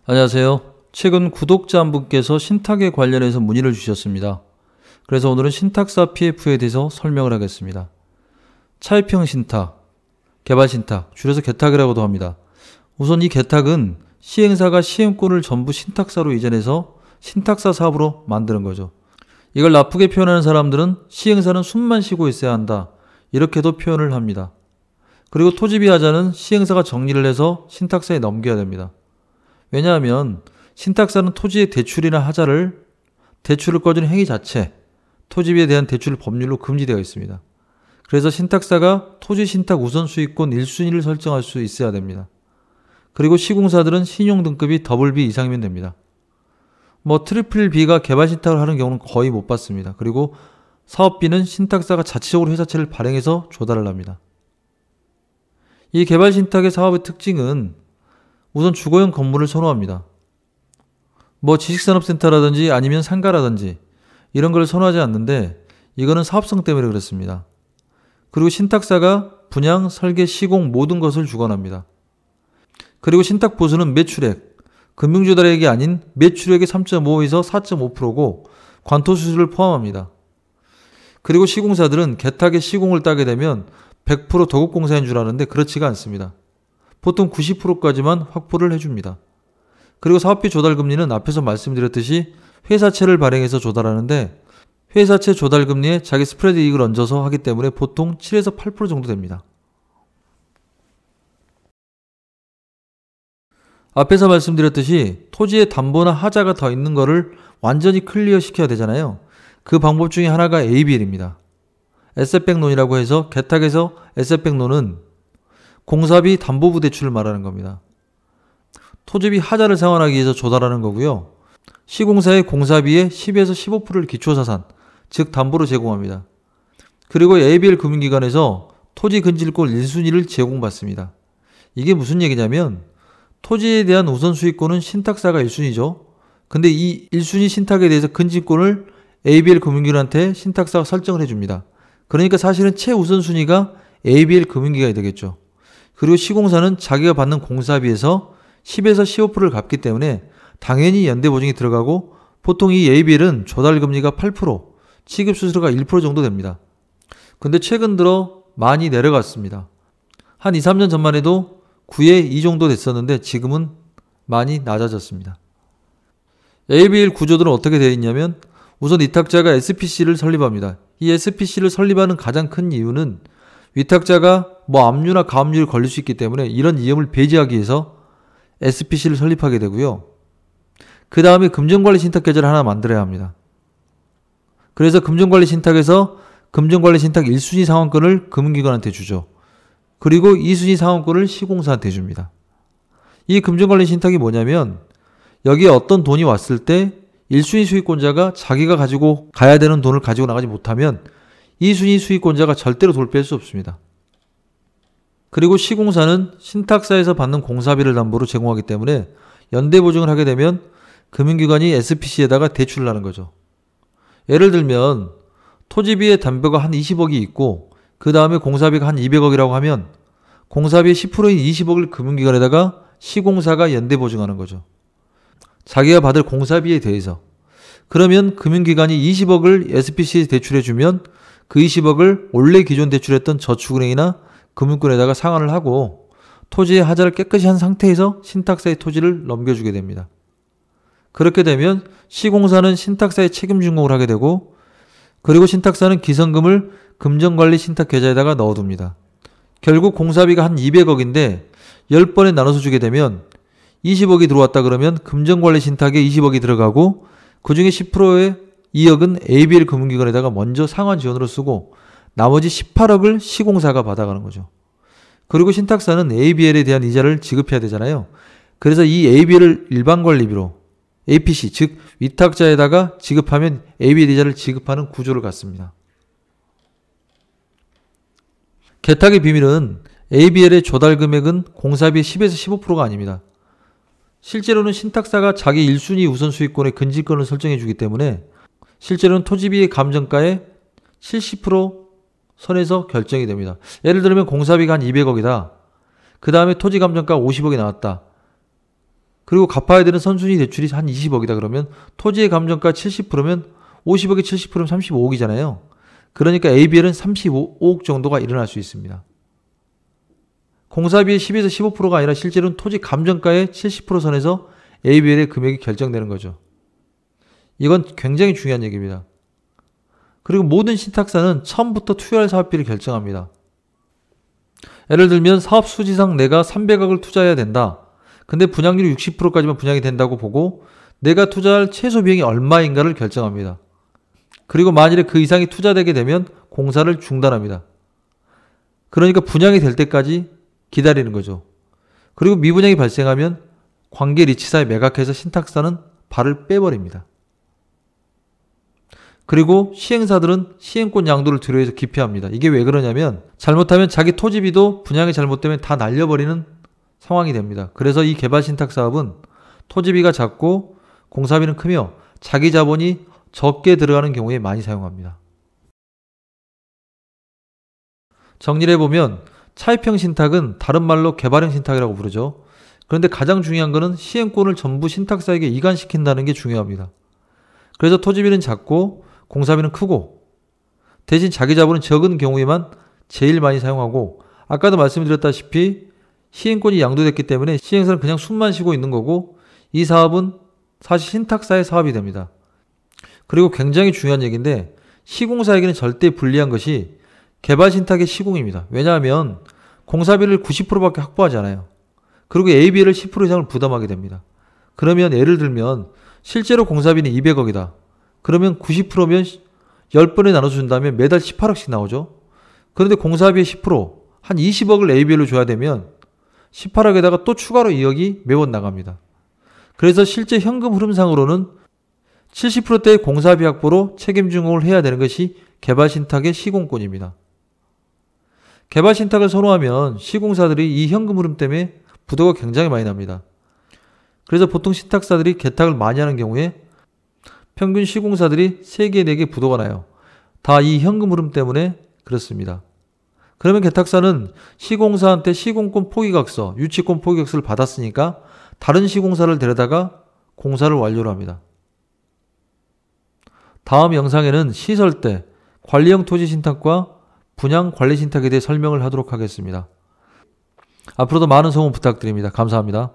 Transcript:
안녕하세요. 최근 구독자 한 분께서 신탁에 관련해서 문의를 주셨습니다. 그래서 오늘은 신탁사 PF에 대해서 설명을 하겠습니다. 차입형 신탁, 개발 신탁, 줄여서 개탁이라고도 합니다. 우선 이 개탁은 시행사가 시행권을 전부 신탁사로 이전해서 신탁사 사업으로 만드는 거죠. 이걸 나쁘게 표현하는 사람들은 시행사는 숨만 쉬고 있어야 한다, 이렇게도 표현을 합니다. 그리고 토지비 하자는 시행사가 정리를 해서 신탁사에 넘겨야 됩니다. 왜냐하면 신탁사는 토지의 대출이나 대출을 꺼주는 행위 자체, 토지비에 대한 대출을 법률로 금지되어 있습니다. 그래서 신탁사가 토지 신탁 우선 수익권 1순위를 설정할 수 있어야 됩니다. 그리고 시공사들은 신용등급이 BB 이상이면 됩니다. 트리플 B가 개발 신탁을 하는 경우는 거의 못 봤습니다. 그리고 사업비는 신탁사가 자체적으로 회사채를 발행해서 조달을 합니다. 이 개발 신탁의 사업의 특징은 우선 주거용 건물을 선호합니다. 지식산업센터라든지 아니면 상가라든지 이런 걸 선호하지 않는데, 이거는 사업성 때문에 그렇습니다. 그리고 신탁사가 분양, 설계, 시공 모든 것을 주관합니다. 그리고 신탁 보수는 매출액, 금융조달액이 아닌 매출액의 3.5에서 4.5%고 관토 수수료를 포함합니다. 그리고 시공사들은 개탁의 시공을 따게 되면 100% 도급공사인 줄 아는데 그렇지가 않습니다. 보통 90%까지만 확보를 해줍니다. 그리고 사업비 조달금리는 앞에서 말씀드렸듯이 회사채를 발행해서 조달하는데, 회사채 조달금리에 자기 스프레드 이익을 얹어서 하기 때문에 보통 7에서 8% 정도 됩니다. 앞에서 말씀드렸듯이 토지에 담보나 하자가 더 있는 거를 완전히 클리어 시켜야 되잖아요. 그 방법 중에 하나가 ABL입니다. 에셋백론이라고 해서 개탁에서 에셋백론은 공사비 담보부 대출을 말하는 겁니다. 토지비 하자를 상환하기 위해서 조달하는 거고요. 시공사의 공사비의 10에서 15%를 기초자산, 즉 담보로 제공합니다. 그리고 ABL 금융기관에서 토지 근질권 1순위를 제공받습니다. 이게 무슨 얘기냐면 토지에 대한 우선수익권은 신탁사가 1순위죠. 근데 이 1순위 신탁에 대해서 근질권을 ABL 금융기관한테 신탁사가 설정을 해줍니다. 그러니까 사실은 최우선순위가 ABL 금융기관이 되겠죠. 그리고 시공사는 자기가 받는 공사비에서 10에서 15%를 갚기 때문에 당연히 연대보증이 들어가고, 보통 이 ABL은 조달금리가 8%, 취급수수료가 1% 정도 됩니다. 근데 최근 들어 많이 내려갔습니다. 한 2, 3년 전만 해도 9에 2 정도 됐었는데 지금은 많이 낮아졌습니다. ABL 구조들은 어떻게 되어 있냐면, 우선 위탁자가 SPC를 설립합니다. 이 SPC를 설립하는 가장 큰 이유는 위탁자가 압류나 가압류를 걸릴 수 있기 때문에 이런 위험을 배제하기 위해서 SPC를 설립하게 되고요. 그 다음에 금전관리 신탁 계좌를 하나 만들어야 합니다. 그래서 금전관리 신탁에서 금전관리 신탁 1순위 상환권을 금융기관한테 주죠. 그리고 2순위 상환권을 시공사한테 줍니다. 이 금전관리 신탁이 뭐냐면, 여기에 어떤 돈이 왔을 때 1순위 수익권자가 자기가 가지고 가야 되는 돈을 가지고 나가지 못하면 2순위 수익권자가 절대로 돈을 뺄 수 없습니다. 그리고 시공사는 신탁사에서 받는 공사비를 담보로 제공하기 때문에 연대보증을 하게 되면 금융기관이 SPC에다가 대출을 하는 거죠. 예를 들면 토지비의 담보가 한 20억이 있고 그 다음에 공사비가 한 200억이라고 하면 공사비의 10%인 20억을 금융기관에다가 시공사가 연대보증하는 거죠. 자기가 받을 공사비에 대해서. 그러면 금융기관이 20억을 SPC에 대출해주면 그 20억을 원래 기존 대출했던 저축은행이나 금융권에다가 상환을 하고 토지의 하자를 깨끗이 한 상태에서 신탁사의 토지를 넘겨주게 됩니다. 그렇게 되면 시공사는 신탁사에 책임 준공을 하게 되고, 그리고 신탁사는 기성금을 금전관리 신탁 계좌에다가 넣어둡니다. 결국 공사비가 한 200억인데 10번에 나눠서 주게 되면 20억이 들어왔다 그러면 금전관리 신탁에 20억이 들어가고, 그 중에 10%의 2억은 ABL 금융기관에다가 먼저 상환 지원으로 쓰고 나머지 18억을 시공사가 받아가는 거죠. 그리고 신탁사는 ABL에 대한 이자를 지급해야 되잖아요. 그래서 이 ABL을 일반관리비로 APC, 즉 위탁자에다가 지급하면 ABL 이자를 지급하는 구조를 갖습니다. 개탁의 비밀은 ABL의 조달 금액은 공사비의 10에서 15%가 아닙니다. 실제로는 신탁사가 자기 1순위 우선수익권의 근질권을 설정해 주기 때문에 실제로는 토지비의 감정가의 70% 선에서 결정이 됩니다. 예를 들면 공사비가 한 200억이다. 그 다음에 토지 감정가 50억이 나왔다. 그리고 갚아야 되는 선순위 대출이 한 20억이다 그러면 토지의 감정가 70%면 50억에 70%면 35억이잖아요. 그러니까 ABL은 35억 정도가 일어날 수 있습니다. 공사비의 10에서 15%가 아니라 실제로는 토지 감정가의 70% 선에서 ABL의 금액이 결정되는 거죠. 이건 굉장히 중요한 얘기입니다. 그리고 모든 신탁사는 처음부터 투여할 사업비를 결정합니다. 예를 들면 사업 수지상 내가 300억을 투자해야 된다. 근데 분양률이 60%까지만 분양이 된다고 보고 내가 투자할 최소 비용이 얼마인가를 결정합니다. 그리고 만일에 그 이상이 투자되게 되면 공사를 중단합니다. 그러니까 분양이 될 때까지 기다리는 거죠. 그리고 미분양이 발생하면 관계 리치사에 매각해서 신탁사는 발을 빼버립니다. 그리고 시행사들은 시행권 양도를 두려워해서 기피합니다. 이게 왜 그러냐면 잘못하면 자기 토지비도 분양이 잘못되면 다 날려버리는 상황이 됩니다. 그래서 이 개발신탁사업은 토지비가 작고 공사비는 크며 자기 자본이 적게 들어가는 경우에 많이 사용합니다. 정리를 해보면 차입형 신탁은 다른 말로 개발형 신탁이라고 부르죠. 그런데 가장 중요한 것은 시행권을 전부 신탁사에게 이관시킨다는 게 중요합니다. 그래서 토지비는 작고 공사비는 크고 대신 자기 자본은 적은 경우에만 제일 많이 사용하고 아까도 말씀드렸다시피 시행권이 양도됐기 때문에 시행사는 그냥 숨만 쉬고 있는 거고 이 사업은 사실 신탁사의 사업이 됩니다. 그리고 굉장히 중요한 얘기인데 시공사에게는 절대 불리한 것이 개발신탁의 시공입니다. 왜냐하면 공사비를 90%밖에 확보하지 않아요. 그리고 ABL을 10% 이상을 부담하게 됩니다. 그러면 예를 들면 실제로 공사비는 200억이다. 그러면 90%면 10번에 나눠준다면 매달 18억씩 나오죠. 그런데 공사비의 10%, 한 20억을 ABL로 줘야 되면 18억에다가 또 추가로 2억이 매번 나갑니다. 그래서 실제 현금 흐름상으로는 70%대의 공사비 확보로 책임 준공을 해야 되는 것이 개발신탁의 시공권입니다. 개발신탁을 선호하면 시공사들이 이 현금 흐름 때문에 부도가 굉장히 많이 납니다. 그래서 보통 신탁사들이 개탁을 많이 하는 경우에 평균 시공사들이 3개, 4개 부도가 나요. 다 이 현금 흐름 때문에 그렇습니다. 그러면 개탁사는 시공사한테 시공권 포기각서, 유치권 포기각서를 받았으니까 다른 시공사를 데려다가 공사를 완료를 합니다. 다음 영상에는 시설대, 관리형 토지 신탁과 분양 관리 신탁에 대해 설명을 하도록 하겠습니다. 앞으로도 많은 소문 부탁드립니다. 감사합니다.